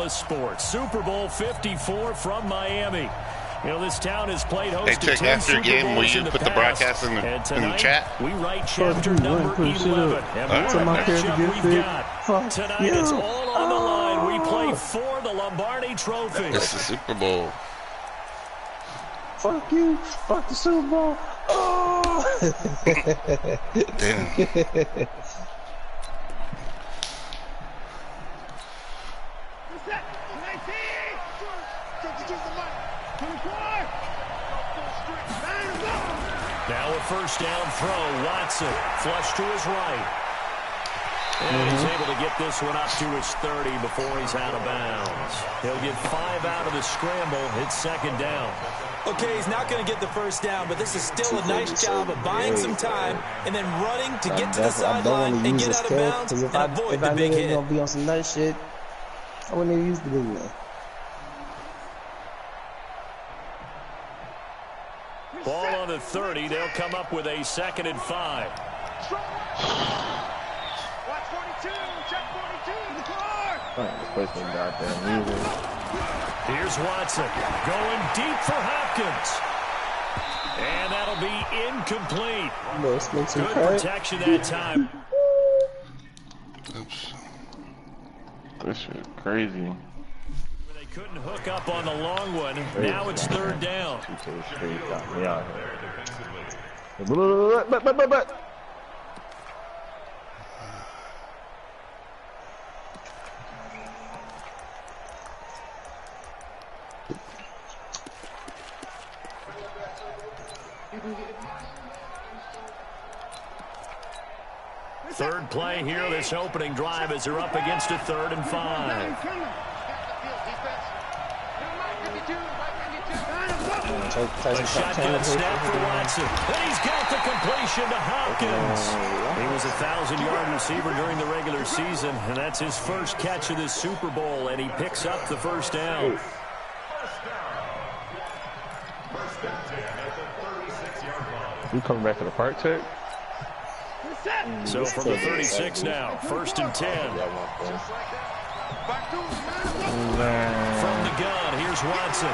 Dallas sports. Super Bowl 54 from Miami. You know, this town has played host to 10 after Super game, will Bowls you in the put past. the broadcast in the chat? We write chapter number 11. And what a matchup we've got. Tonight it's all on the line. We play for the Lombardi Trophy. It's the Super Bowl. Fuck you. Fuck the Super Bowl. Oh! Damn. Now a first down throw. Watson flush to his right. And he's able to get this one up to his 30 before he's out of bounds. He'll get 5 out of the scramble. It's second down. Okay, he's not going to get the first down, but this is still a nice job of buying some time and then running to get to the sideline and get out of bounds and avoid the big hit. If I knew going to be on some nice shit, I wouldn't even use the big one. Ball on the 30. They'll come up with a 2nd and 5. Here's Watson going deep for Hopkins. And that'll be incomplete. Good protection that time. Oops. This shit crazy. They couldn't hook up on the long one. Now it's 3rd down. Third play here, this opening drive as they're up against a 3rd and 5. A shotgun snap for Watson. And he's got the completion to Hopkins. He was a 1,000-yard receiver during the regular season, and that's his first catch of this Super Bowl, and he picks up the first down. You coming back to the park, Tech? So from the 36 now, 1st and 10. From the gun, here's Watson.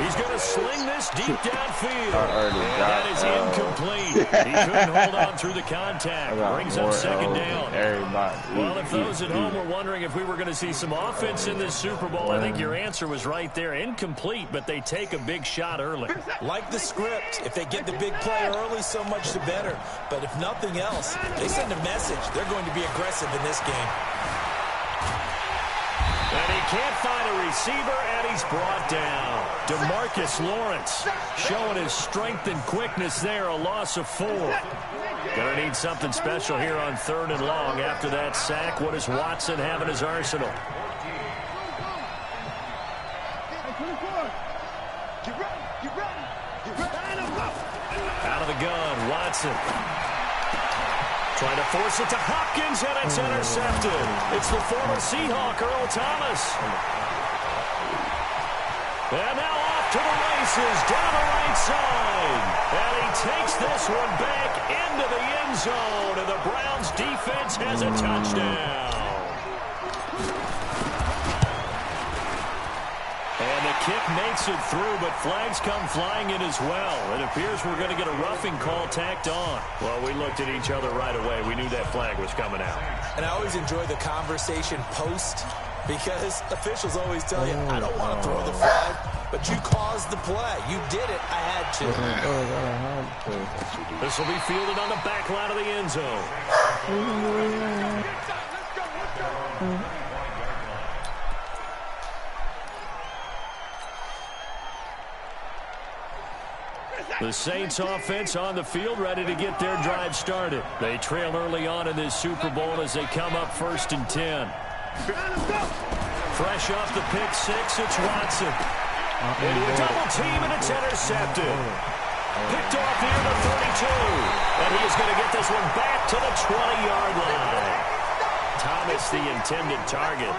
He's going to sling this deep downfield. And that is incomplete. He couldn't hold on through the contact. Brings up 2nd down. Well, if those at home were wondering if we were going to see some offense in this Super Bowl, I think your answer was right there. Incomplete, but they take a big shot early. Like the script, if they get the big play early, so much the better. But if nothing else, they send a message. They're going to be aggressive in this game. And he can't find a receiver, and he's brought down. DeMarcus Lawrence showing his strength and quickness there, a loss of 4. Gonna need something special here on 3rd and long. After that sack, what does Watson have in his arsenal? Out of the gun, Watson. Trying to force it to Hopkins, and it's intercepted. It's the former Seahawk, Earl Thomas. And now off to the races, down the right side. And he takes this one back into the end zone, and the Browns defense has a touchdown. And the kick makes it through, but flags come flying in as well. It appears we're going to get a roughing call tacked on. Well, we looked at each other right away. We knew that flag was coming out. And I always enjoy the conversation post, because officials always tell you, I don't want to throw the flag, but you caused the play. You did it. I had to. This will be fielded on the back line of the end zone. The Saints offense on the field, ready to get their drive started. They trail early on in this Super Bowl as they come up 1st and 10. Fresh off the pick 6, it's Watson. Into a double team, and it's intercepted. Picked off near the 32. And he is going to get this one back to the 20-yard line. Thomas, the intended target.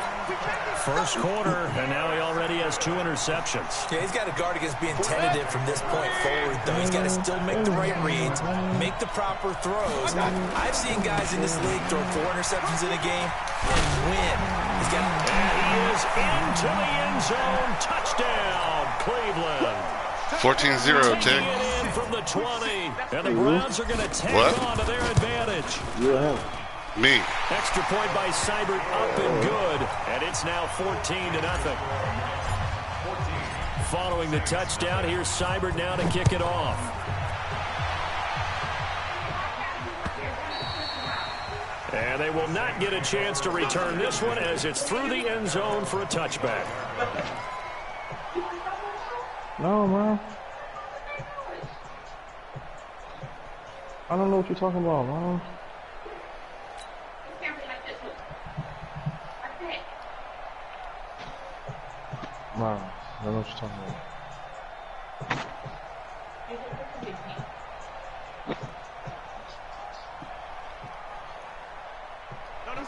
First quarter, and now he already has 2 interceptions. Yeah, he's got to guard against being tentative from this point forward, though. He's got to still make the right reads, make the proper throws. I've seen guys in this league throw 4 interceptions in a game and win. He's got to... And he into the end zone. Touchdown, Cleveland. 14-0, Tick. In from the 20. And the Browns are going to take on to their advantage. Yeah. Me. Extra point by Seibert, up and good. And it's now 14-0. Following the touchdown, here's Seibert now to kick it off. And they will not get a chance to return this one as it's through the end zone for a touchback. No, man. I don't know what you're talking about, man. Wow, I don't know what you're talking about.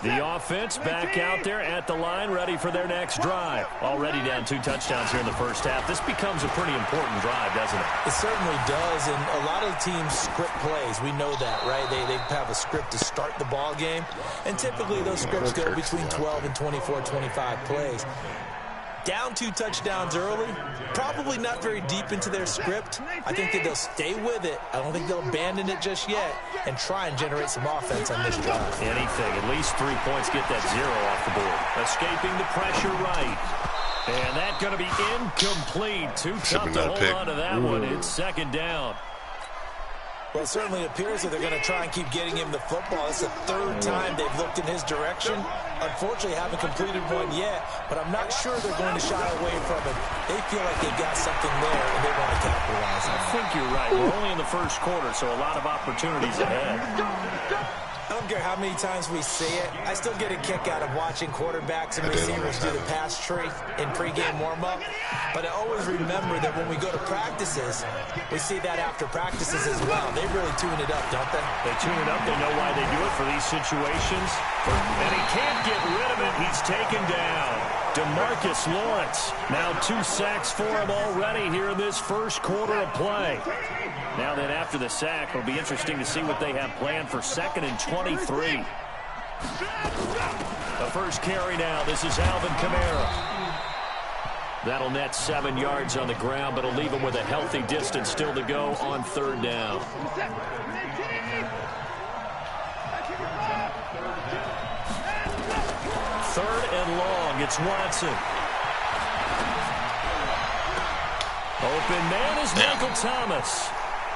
The offense back out there at the line, ready for their next drive. Already down 2 touchdowns here in the first half. This becomes a pretty important drive, doesn't it? It certainly does, and a lot of teams script plays. We know that, right? They have a script to start the ball game, and typically those scripts go between 12 and 24, 25 plays. Down 2 touchdowns early, probably not very deep into their script. I think that they'll stay with it. I don't think they'll abandon it just yet and try and generate some offense on this drive. Anything, at least 3 points, get that 0 off the board. Escaping the pressure right. And that's going to be incomplete. Too tough to hold on to that one. It's second down. Well, it certainly appears that they're going to try and keep getting him the football. It's the 3rd time they've looked in his direction. Unfortunately, haven't completed one yet, but I'm not sure they're going to shy away from it. They feel like they've got something there, and they want to capitalize on it. I think you're right. We're only in the first quarter, so a lot of opportunities ahead. I don't care how many times we see it. I still get a kick out of watching quarterbacks and receivers do the pass tree in pregame warm-up. But I always remember that when we go to practices, we see that after practices as well. They really tune it up, don't they? They tune it up. They know why they do it for these situations. And he can't get rid of it. He's taken down. DeMarcus Lawrence. Now 2 sacks for him already here in this first quarter of play. Now then, after the sack, it'll be interesting to see what they have planned for 2nd and 23. The first carry now. This is Alvin Kamara. That'll net 7 yards on the ground, but it'll leave him with a healthy distance still to go on 3rd down. Third and long. It's Watson. Open man is Michael Thomas.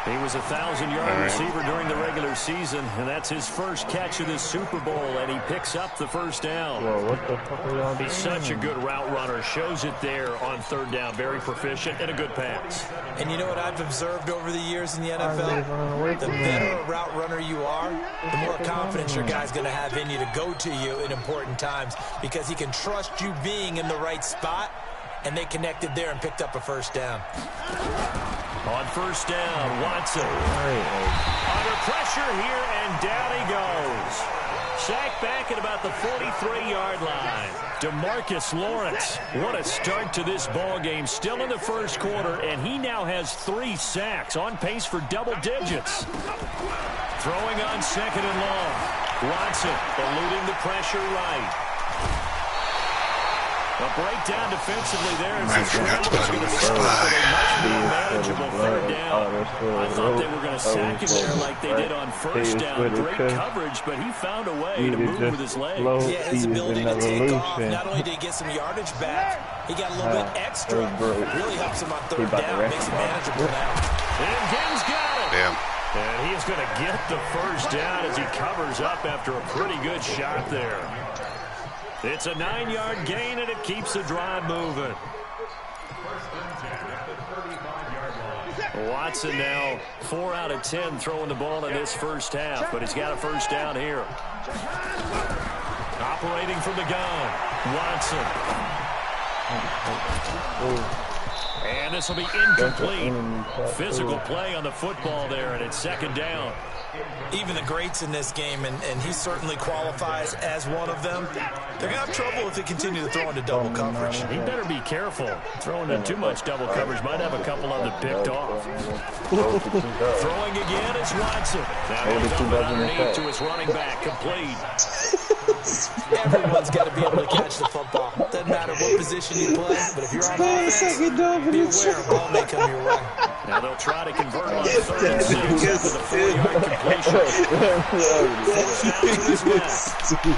He was a 1,000-yard receiver during the regular season, and that's his first catch of this Super Bowl, and he picks up the first down. Whoa, what the fuck are y'all doing? He's such a good route runner. Shows it there on 3rd down. Very proficient and a good pass. And you know what I've observed over the years in the NFL? The better a route runner you are, the more confidence your guy's going to have in you to go to you in important times because he can trust you being in the right spot, and they connected there and picked up a first down. On 1st down, Watson. Under pressure here, and down he goes. Sacked back at about the 43-yard line. DeMarcus Lawrence. What a start to this ball game. Still in the first quarter, and he now has 3 sacks, on pace for double digits. Throwing on 2nd and long. Watson eluding the pressure right. A breakdown defensively there as the scramble is going to serve for a much more manageable 3rd down. I thought they were going to sack him there like they did on 1st down. Great coverage, but he found a way to move with his legs. Yeah, his ability to take off. Not only did he get some yardage back, he got a little bit extra. Really helps him on 3rd down, makes it manageable now. And Gibbs got it. Damn. And he is going to get the first down as he covers up after a pretty good shot there. It's a 9-yard gain, and it keeps the drive moving. Watson now 4 out of 10 throwing the ball in this first half, but he's got a first down here. Operating from the gun, Watson. And this will be incomplete. Physical play on the football there, and it's 2nd down. Even the greats in this game, and he certainly qualifies as one of them, they're going to have trouble if they continue to throw into double coverage. He better be careful. Throwing in too much double coverage might have a couple of them picked off. Throwing again is Watson. Now he's open underneath to his running back, complete. Everyone's got to be able to catch the football. Doesn't matter what position you play, but if you're on offense, be aware a ball may come your way. Now they'll try to convert on 3rd and 6 after the 4-yard completion. Forced out to his left. And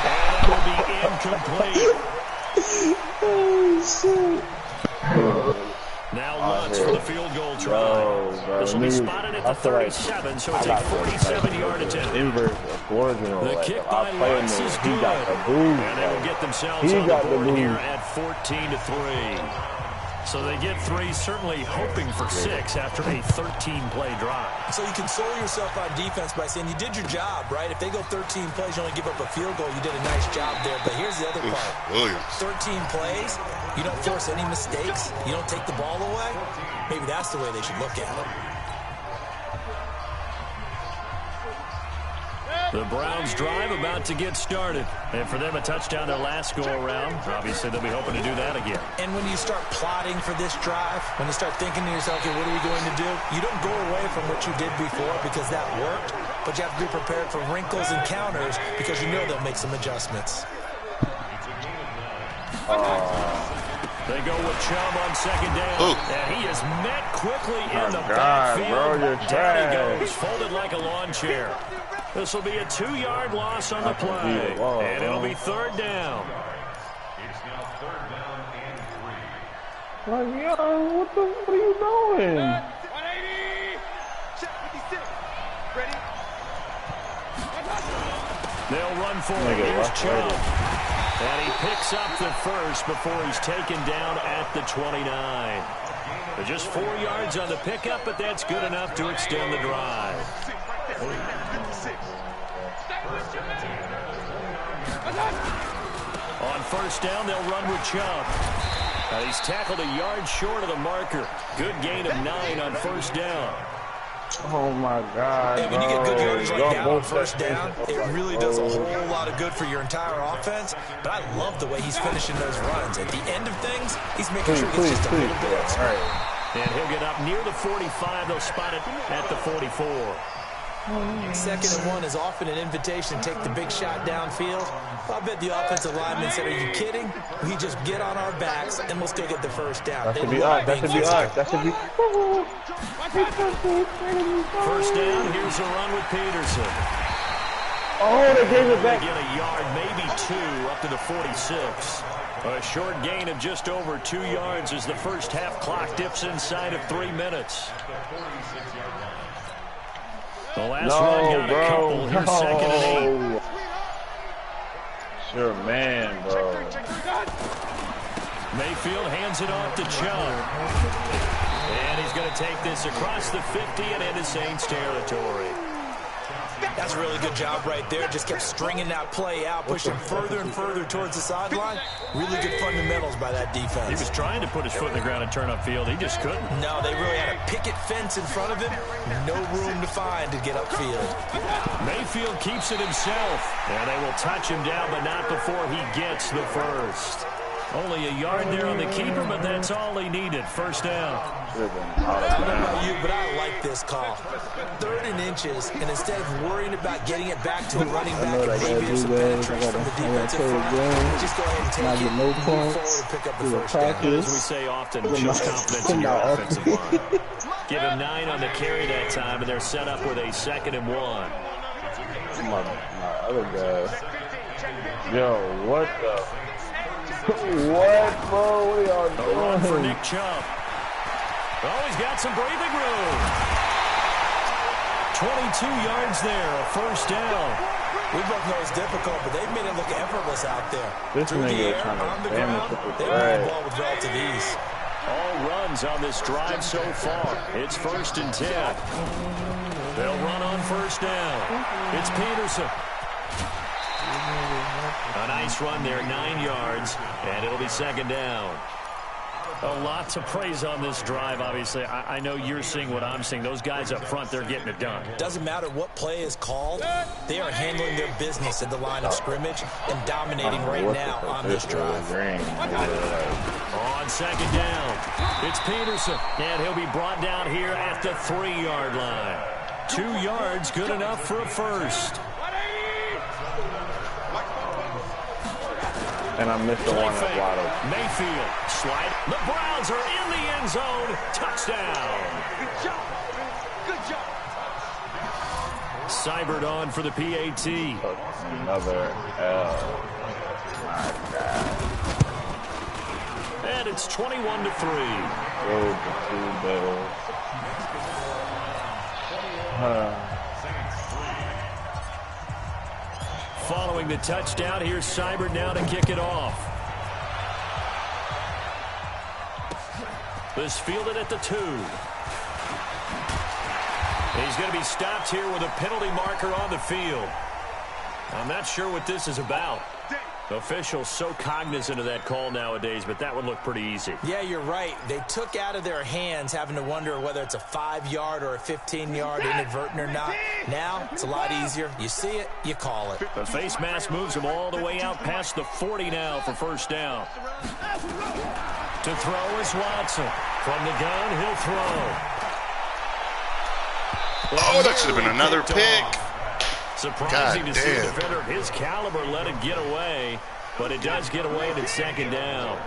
that'll be incomplete. Oh, shit. Now Lutz for the field goal try. This will be spotted at the 37, so it's a 47-yard attempt. The kick by Lutz is good. And they will get themselves on the board here at 14-3. So they get 3, certainly hoping for 6 after a 13-play drive. So you console yourself on defense by saying you did your job, right? If they go 13 plays, you only give up a field goal, you did a nice job there. But here's the other part. 13 plays, you don't force any mistakes, you don't take the ball away. Maybe that's the way they should look at it. The Browns drive about to get started. And for them, a touchdown their last go-around. Obviously, they'll be hoping to do that again. And when you start plotting for this drive, when you start thinking to yourself, okay, what are we going to do? You don't go away from what you did before because that worked, but you have to be prepared for wrinkles and counters because you know they'll make some adjustments. They go with Chubb on 2nd down. And he is met quickly in the backfield. Down he goes, folded like a lawn chair. This will be a 2-yard loss on the play. And it'll be 3rd down. Like, yo, what are you doing? 180. Check 56. Ready? They'll run for it. Here's Chubb. And he picks up the first before he's taken down at the 29. But just 4 yards on the pickup, but that's good enough to extend the drive. On 1st down, they'll run with Chubb. And he's tackled a yard short of the marker. Good gain of 9 on 1st down. Oh, my God, and when you get good yardage like that on 1st down, it really does a whole lot of good for your entire offense. But I love the way he's finishing those runs. At the end of things, he's making sure he gets just a little bit extra. And he'll get up near the 45. They'll spot it at the 44. 2nd and 1 is often an invitation to take the big shot downfield. I bet the offensive lineman said, are you kidding? We just get on our backs and let's go get the 1st down. That should be us. That should be us. That should be. 1st down. Here's a run with Peterson. Oh, they gave it back. They get a yard, maybe 2, up to the 46. A short gain of just over 2 yards as the first half clock dips inside of 3 minutes. The last run got a couple. Here's 2nd and 8. Sure, man, bro. Mayfield hands it off to Chubb. And he's going to take this across the 50 and into Saints territory. That's a really good job right there. Just kept stringing that play out, pushing further and further towards the sideline. Really good fundamentals by that defense. He was trying to put his foot in the ground and turn upfield. He just couldn't. No, they really had a picket fence in front of him. No room to find to get upfield. Mayfield keeps it himself. And they will touch him down, but not before he gets the first. Only a yard there on the keeper, but that's all he needed. 1st down. I don't know about you, but I like this call. 3rd and inches, and instead of worrying about getting it back to a running back and maybe some penetration from the defensive front, just go ahead and take it, move forward, and pick up the 1st down. As we say often, show confidence in your offensive line. Give him 9 on the carry that time, and they're set up with a 2nd and 1. My other guy. Yo, what the? What, bro? What are y'all doing? A run for Nick Chubb. Oh, he's got some breathing room. 22 yards there, a 1st down. We both know it's difficult, but they've made it look effortless out there. This Through the nigga air, trying to on the damage ground, with they the move the ball with relative ease. All runs on this drive so far. It's 1st and 10. They'll run on 1st down. It's Peterson. A nice run there, 9 yards, and it'll be 2nd down. A lot to praise on this drive, obviously. I know you're seeing what I'm seeing. Those guys up front, they're getting it done. Doesn't matter what play is called. They are handling their business at the line of scrimmage and dominating right now on this drive. On 2nd down, it's Peterson, and he'll be brought down here at the 3-yard line. 2 yards, good enough for a first. And I missed the one at wide open. Mayfield slide. The Browns are in the end zone. Touchdown. Good job. Good job. Seibert on for the PAT. Another L. My God. And it's 21-3. Go to 2 Bills. Following the touchdown, here's Seibert now to kick it off. This fielded at the 2. He's going to be stopped here with a penalty marker on the field. I'm not sure what this is about. Officials so cognizant of that call nowadays, but that would look pretty easy. Yeah, you're right. They took out of their hands having to wonder whether it's a 5-yard or a 15-yard inadvertent or not. Now, it's a lot easier. You see it, you call it. The face mask moves him all the way out past the 40 now for first down. To throw is Watson. From the gun, he'll throw. Oh, that should have been another pick. Surprising God to see a damn. defender of his caliber let it get away, but it does get away and it's second down.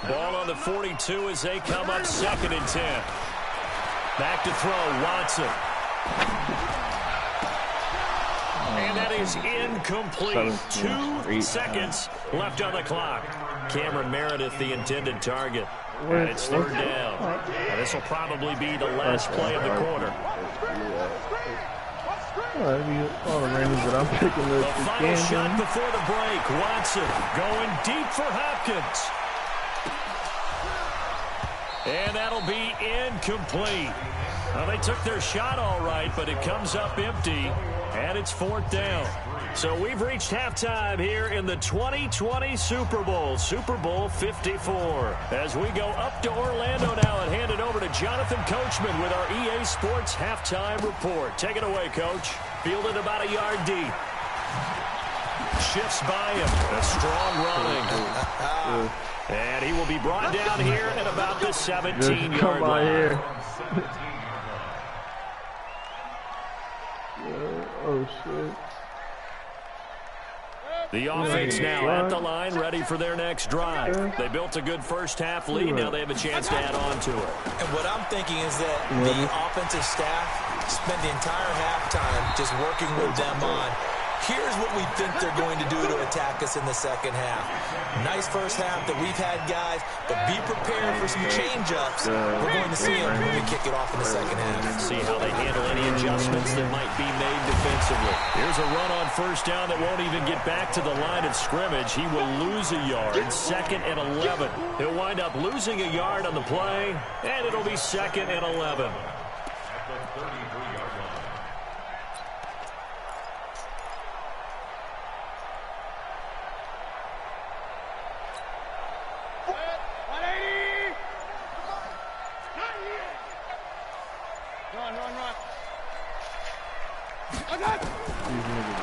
Ball on the 42 as they come up 2nd and 10. Back to throw, Watson. And that is incomplete. 2 seconds left on the clock. Cameron Meredith, the intended target. And it's 3rd down. And this will probably be the last play of the quarter. All the rings that I'm picking The up. final shot before the break. Watson going deep for Hopkins. And that'll be incomplete. Well, they took their shot all right, but it comes up empty, and it's 4th down. So we've reached halftime here in the 2020 Super Bowl, Super Bowl 54. As we go up to Orlando now and hand it over to Jonathan Coachman with our EA Sports Halftime Report. Take it away, Coach. Fielded about a yard deep. Shifts by him. A strong running. And he will be brought down here at about the 17-yard line. Oh, shit. The offense now at the line, ready for their next drive. They built a good first-half lead. Now they have a chance to add on to it. And what I'm thinking is that the offensive staff spent the entire halftime just working with them on, here's what we think they're going to do to attack us in the second half. Nice first half that we've had, guys, but be prepared for some change-ups. We're going to see them when we kick it off in the second half. See how they handle any adjustments that might be made defensively. Here's a run on first down that won't even get back to the line of scrimmage. He will lose a yard. 2nd and 11. He'll wind up losing a yard on the play, and it'll be 2nd and 11.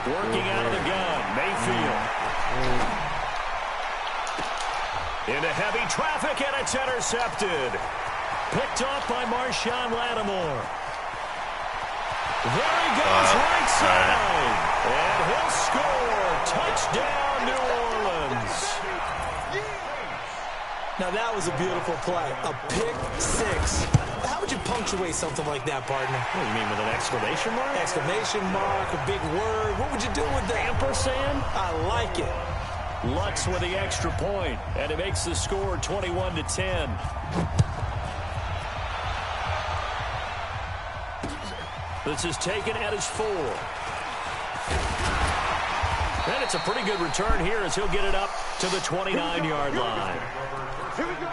Working out of the gun, Mayfield. Into heavy traffic, and it's intercepted. Picked off by Marshawn Lattimore. There he goes, right side. And he'll score. Touchdown, New Orleans. Now, that was a beautiful play. A pick six. How would you punctuate something like that, partner? What do you mean, with an exclamation mark? Exclamation mark, a big word. What would you do with that? Ampersand? I like it. Lutz with the extra point, and it makes the score 21-10. This is taken at his 4. And it's a pretty good return here as he'll get it up to the 29-yard line. Here we go.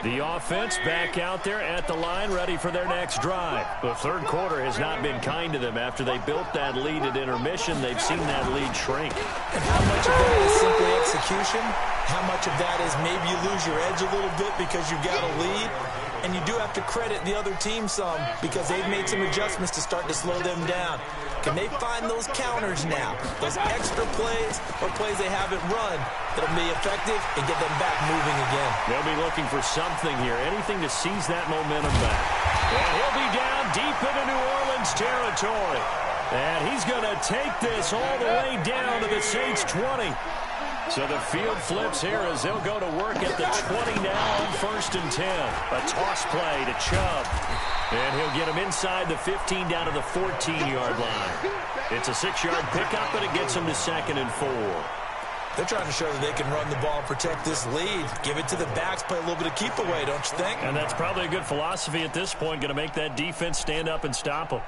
The offense back out there at the line, ready for their next drive. The third quarter has not been kind to them. After they built that lead at intermission, they've seen that lead shrink. And how much of that is simply execution? How much of that is maybe you lose your edge a little bit because you've got a lead? And you do have to credit the other team some because they've made some adjustments to start to slow them down. Can they find those counters now, those extra plays or plays they haven't run that'll be effective and get them back moving again? They'll be looking for something here, anything to seize that momentum back. And he'll be down deep into New Orleans Ravens territory. And he's going to take this all the way down to the Saints 20. So the field flips here as they'll go to work at the 20 now on 1st and 10. A toss play to Chubb. And he'll get him inside the 15 down to the 14-yard line. It's a 6-yard pickup, but it gets him to 2nd and 4. They're trying to show that they can run the ball and protect this lead. Give it to the backs, play a little bit of keep away, don't you think? And that's probably a good philosophy at this point. Going to make that defense stand up and stop them.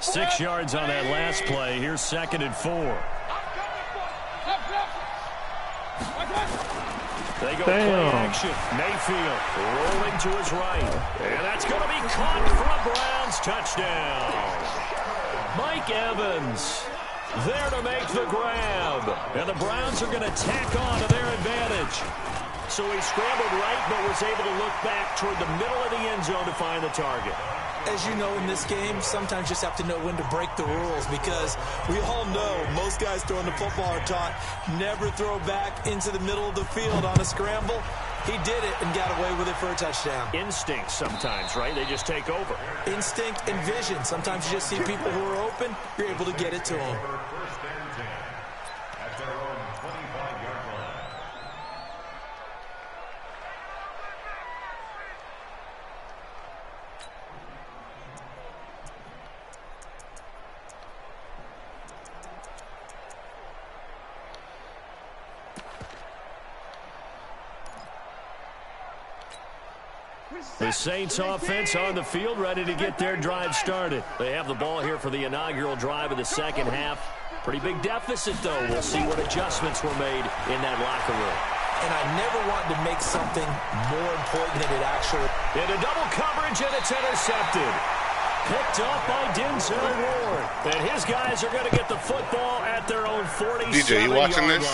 Six yards on that last play. Here's 2nd and 4. They go play action. Mayfield rolling to his right. And that's going to be caught for a Browns touchdown. Mike Evans there to make the grab. And the Browns are going to tack on to their advantage. So he scrambled right but was able to look back toward the middle of the end zone to find the target. As you know, in this game, sometimes you just have to know when to break the rules, because we all know most guys throwing the football are taught never throw back into the middle of the field on a scramble. He did it and got away with it for a touchdown. Instinct sometimes, right? They just take over. Instinct and vision. Sometimes you just see people who are open, you're able to get it to them. The Saints offense on the field, ready to get their drive started. They have the ball here for the inaugural drive of the second half. Pretty big deficit, though. We'll see what adjustments were made in that locker room. And I never wanted to make something more important than it actually. Into double coverage, and it's intercepted. Picked off by Denzel Ward. And his guys are going to get the football at their own 47-yard line. DJ, you watching this?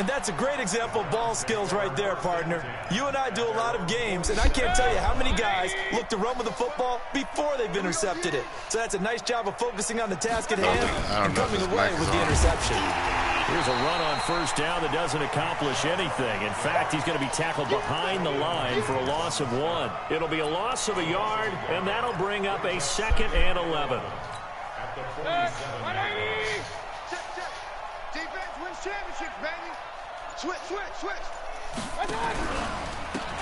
And that's a great example of ball skills right there, partner. You and I do a lot of games, and I can't tell you how many guys look to run with the football before they've intercepted it. So that's a nice job of focusing on the task at hand and coming away with the interception. Here's a run on 1st down that doesn't accomplish anything. In fact, he's going to be tackled behind the line for a loss of 1. It'll be a loss of a yard, and that'll bring up a 2nd and 11. Defense wins championships, baby. Switch.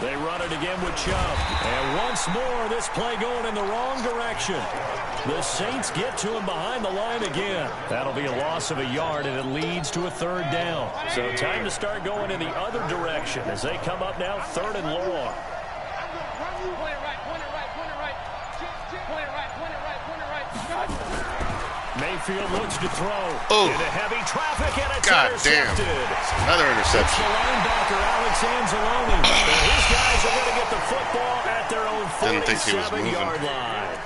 They run it again with Chubb. And once more, this play going in the wrong direction. The Saints get to him behind the line again. That'll be a loss of a yard, and it leads to a 3rd down. So time to start going in the other direction as they come up now 3rd and long. Mayfield looks to throw into heavy traffic, and it's intercepted. Damn. Another interception. It's the linebacker, Alex Anzalone. And his guys are going to get the football at their own 47-yard line.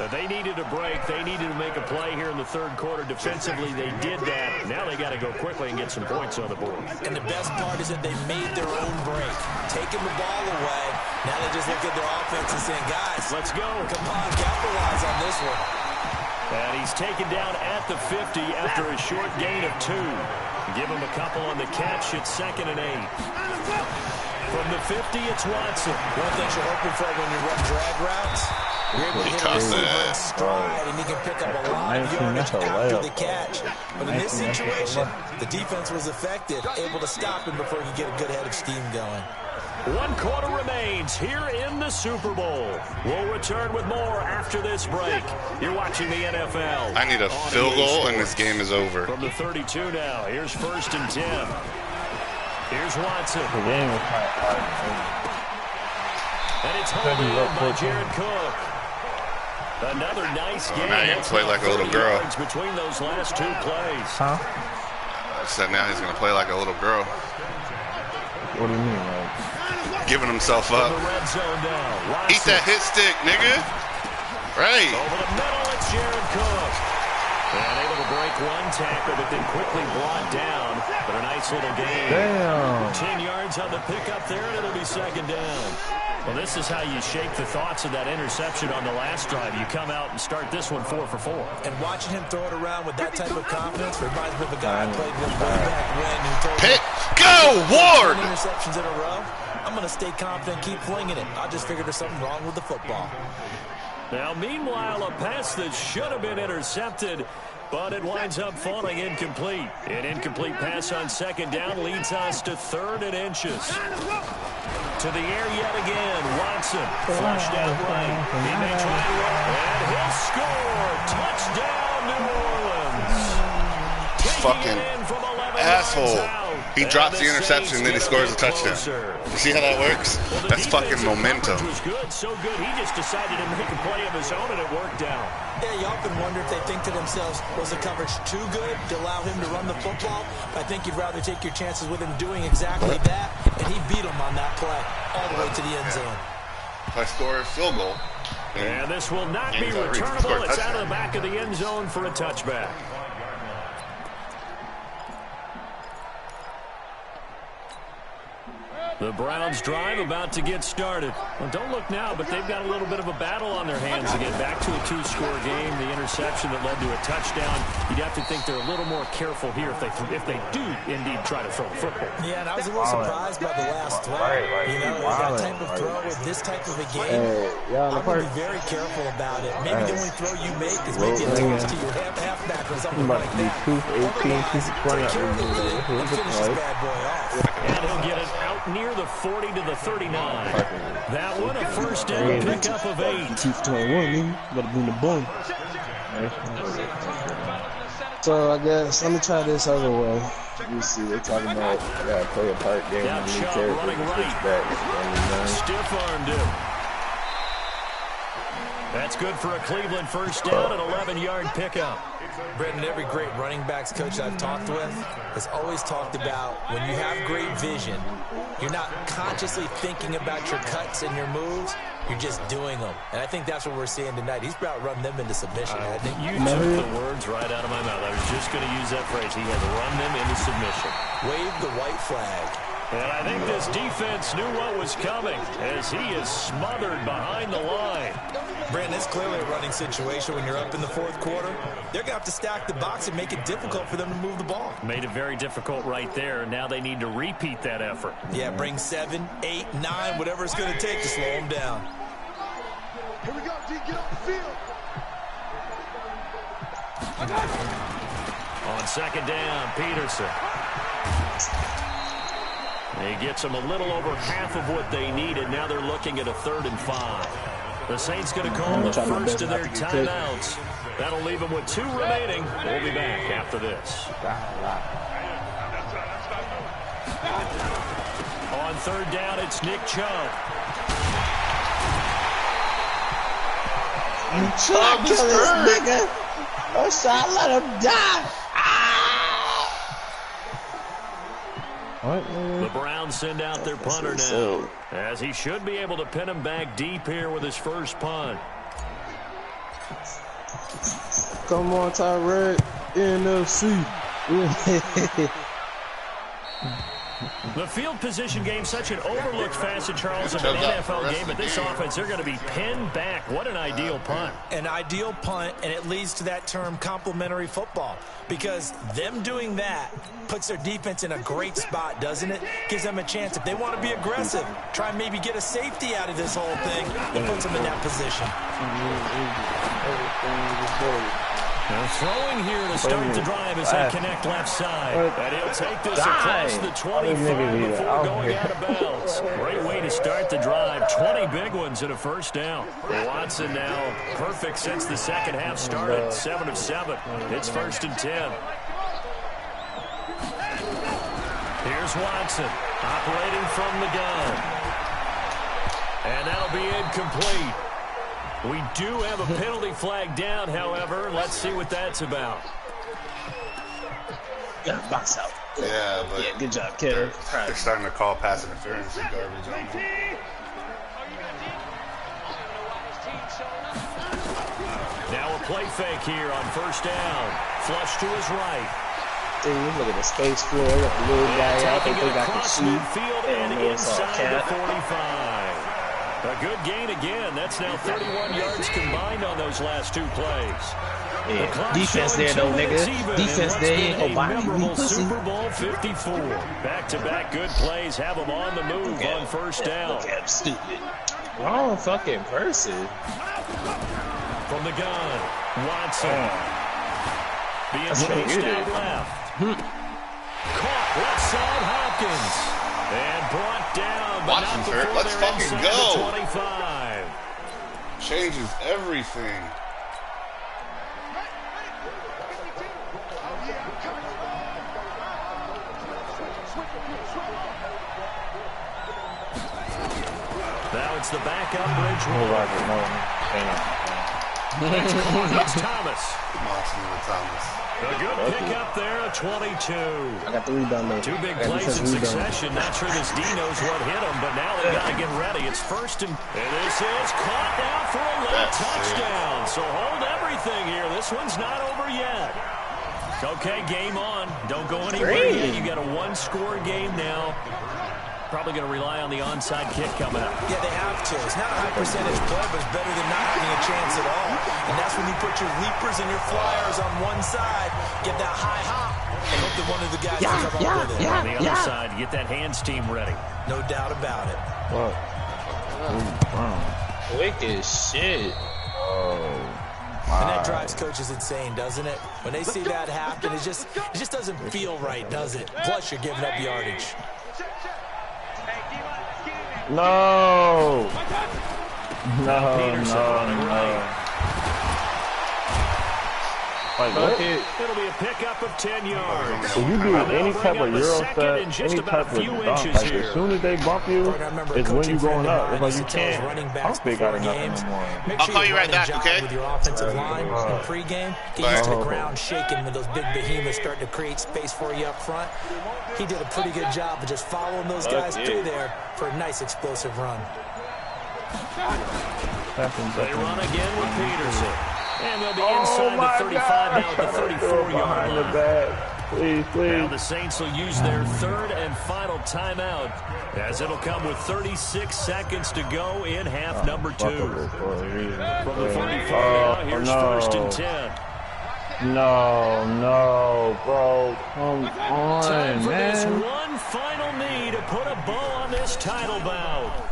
They needed a break. They needed to make a play here in the 3rd quarter. Defensively, they did that. Now they got to go quickly and get some points on the board. And the best part is that they made their own break, taking the ball away. Now they just look at their offense and saying, guys, let's go. Come on, capitalize on this one. And he's taken down at the 50 after a short gain of 2. Give him a couple on the catch. It's 2nd and 8. From the 50, it's Watson. One thing you're hoping for when you run drag routes, you're able to hit a receiver in stride, and he can pick up a lot of yardage after the catch. But in this situation, the defense was effective, able to stop him before he could get a good head of steam going. 1 quarter remains here in the Super Bowl. We'll return with more after this break. You're watching the NFL. I need a field goal, and this game is over. From the 32 now, here's 1st and 10. Here's Watson. The game is kind of hard. And it's home in by Jared Cook. Another nice game. Now you're going to play like a little girl. Between those last 2 plays. Huh? I said now he's going to play like a little girl. What do you mean, like? Giving himself up. Eat that hit stick, nigga. Right. Over the middle, it's Jared Cook. And able to break one tackle, but then quickly brought down. But a nice little gain. Damn. 10 yards on the pickup there, and it'll be second down. Well, this is how you shake the thoughts of that interception on the last drive. You come out and start this one 4 for 4. And watching him throw it around with that type of confidence reminds me of a guy who played with way back when who told me, Go, Ward! interceptions in a row. I'm going to stay confident, keep flinging it. I just figured there's something wrong with the football. Now, meanwhile, a pass that should have been intercepted, but it winds up falling incomplete. An incomplete pass on second down leads us to 3rd and inches. To the air yet again. Watson flushed out right. He may try to run, and he'll score. Touchdown, New Orleans. Fucking asshole. He drops the interception, and then he scores a touchdown. You see how that works? That's fucking momentum. Was good, so good. He just decided to make a play of his own, and it worked out. Yeah, you often wonder if they think to themselves, was the coverage too good to allow him to run the football? I think you'd rather take your chances with him doing exactly that, and he beat him on that play all the way to the end zone. If I score a field goal. And this will not be returnable. It's out of the back of the end zone for a touchback. The Browns drive about to get started. Well, don't look now, but they've got a little bit of a battle on their hands to get back to a 2-score game. The interception that led to a touchdown. You'd have to think they're a little more careful here if they do indeed try to throw the football. Yeah, and I was a little surprised by the last throw. You know, that type of throw with this type of a game, I'm going to be very careful about it. Maybe the only throw you make is maybe a toss to your halfback or something like that. 2 for 18, 2 for 20. And finish this bad boy off. And he'll get it out near the 40 to the 39. That one a first down pickup of 8. 221, better bring the boom. So I guess let me try this other way. You see, they're talking about play a part game. Got Chubb running right. Stiff-armed him. That's good for a Cleveland first down, an 11-yard pickup. Brendan, every great running backs coach I've talked with has always talked about when you have great vision, you're not consciously thinking about your cuts and your moves, you're just doing them. And I think that's what we're seeing tonight. He's about run them into submission. You took the words right out of my mouth. I was just going to use that phrase. He had run them into submission. Wave the white flag. And I think this defense knew what was coming as he is smothered behind the line. Brandon, it's clearly a running situation when you're up in the 4th quarter. They're going to have to stack the box and make it difficult for them to move the ball. Made it very difficult right there. Now they need to repeat that effort. Yeah, bring 7, 8, 9, whatever it's going to take to slow them down. Here we go, D. Get off the field. On second down, Peterson. He gets them a little over half of what they needed. Now they're looking at a 3rd and 5. The Saints going to call the first of their timeouts. That'll leave them with 2 remaining. We'll be back after this. On 3rd down, it's Nick Chubb. Chubb kill this nigga. Oh, shot, let him die. The Browns send out their punter now, as he should be able to pin him back deep here with his first punt. Come on, Tyrek. NFC. The field position game, such an overlooked facet, Charles, of an NFL game, but this offense, they're going to be pinned back. What an ideal punt. An ideal punt, and it leads to that term complementary football, because them doing that puts their defense in a great spot, doesn't it? Gives them a chance. If they want to be aggressive, try and maybe get a safety out of this whole thing, it puts them in that position. Now throwing here to start the drive as they connect left side. And he'll take this across the 25 before going out of bounds. Great way to start the drive. 20 big ones and a first down. Watson now perfect since the second half started. 7 of 7. It's 1st and 10. Here's Watson operating from the gun. And that'll be incomplete. We do have a penalty flag down, however. Let's see what that's about. Got box out. Yeah, but yeah, good job, kidder. They're starting to call pass interference and garbage on them. Now a play fake here on 1st down. Flush to his right. Dude, look at the space floor. Look at the little guy out. They think I can shoot. Midfield and inside the 45. A good gain again. That's now 31 yards combined on those last two plays. Yeah. Defense there, though, nigga. Defense there. Ain't gonna body me, pussy. Super Bowl 54. Back-to-back good plays have them on the move on first down. Look at him, stupid. Wrong fucking person. From the gun, Watson. Being chased out left. Caught left side, Hopkins. And brought down. Watson's hurt. Let's fucking go. 25. Changes everything. Now it's the backup Bridgewater. It's Thomas. Thomas. A good pickup there at 22. I got the rebound there. Two big plays in succession. Not sure this D knows what hit him, but now they got to get ready. It's first and this is caught now for a late touchdown. So hold everything here. This one's not over yet. Okay, game on. Don't go anywhere yet. You got a one-score game now. Probably going to rely on the onside kick coming up. Yeah, they have to. It's not a high percentage play, but it's better than not having a chance at all. And that's when you put your leapers and your flyers on one side, get that high hop, and hope that one of the guys can come up with it. On the other side, get that hands team ready. No doubt about it. What? Wicked shit. And that drives coaches insane, doesn't it? When they see that happen, it just doesn't feel right, does it? Plus, you're giving up yardage. No. Peterson running right. Like, what? It'll be a pickup of 10 yards. If you do any type of Euro set, any type of dunk, like as soon as they bump you, it's when you going up. It's like you can't. I don't think I got enough anymore. I'll call you right back, okay? With your offensive line in pregame, get used to the ground shaking when those big behemoths start to create space for you up front. He did a pretty good job of just following those guys through there for a nice explosive run. They run again with Peterson. And they'll be inside the 35 now at the 34-yard line. Please, please. Now the Saints will use their third and final timeout as it'll come with 36 seconds to go in half number 2. From the 44 now, here's first and 10. No, bro. Come on, Time for man. this one final knee to put a bow on this title bout.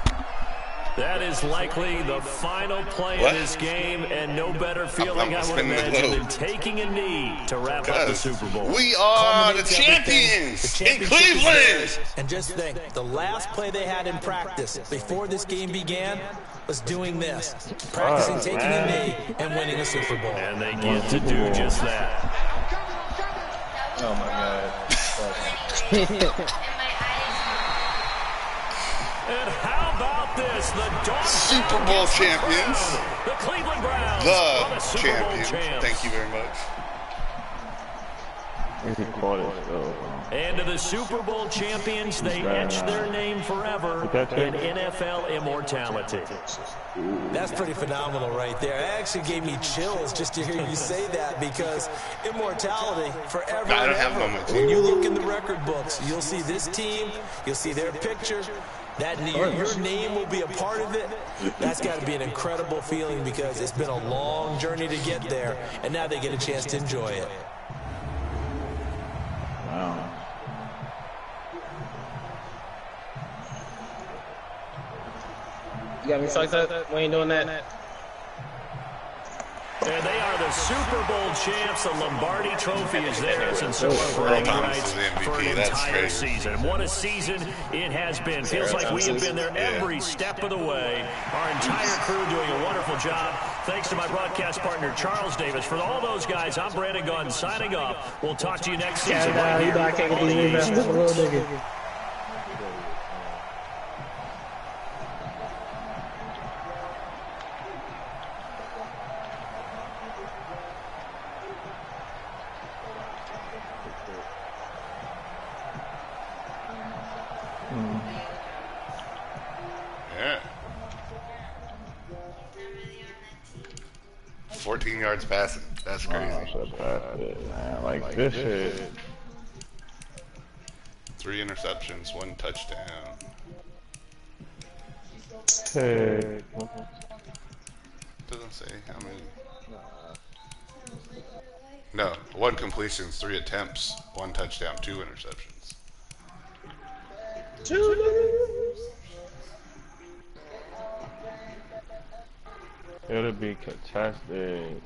That is likely the final play of this game, and no better feeling, I would imagine, than taking a knee to wrap up the Super Bowl. We are the champions in Cleveland. And just think, the last play they had in practice before this game began was doing this, practicing taking a knee and winning a Super Bowl. And they get to do just that. Oh, my God. And how about this? The Super Bowl champions. The Cleveland Browns. The champions. Thank you very much. And to the Super Bowl champions, they etch their name forever in NFL immortality. That's pretty phenomenal right there. It actually gave me chills just to hear you say that, because immortality forever and ever. When you look in the record books, you'll see this team, you'll see their picture. Your name will be a part of it. That's got to be an incredible feeling, because it's been a long journey to get there, and now they get a chance to enjoy it. Wow. You got me fucked up? We ain't doing that. And they are the Super Bowl champs. The Lombardi Trophy is theirs, and so are bragging rights for an entire season. And what a season it has been. Feels like we have been there every step of the way. Our entire crew doing a wonderful job. Thanks to my broadcast partner, Charles Davis. For all those guys, I'm Brandon Gunn signing off. We'll talk to you next season. Right here on the EA Sports. Yeah. 14 yards passing. That's crazy. Man. Like this shit. 3 interceptions, 1 touchdown. Hey. Doesn't say how many. No, 1 completions, 3 attempts, 1 touchdown, 2 interceptions. It'll be contested.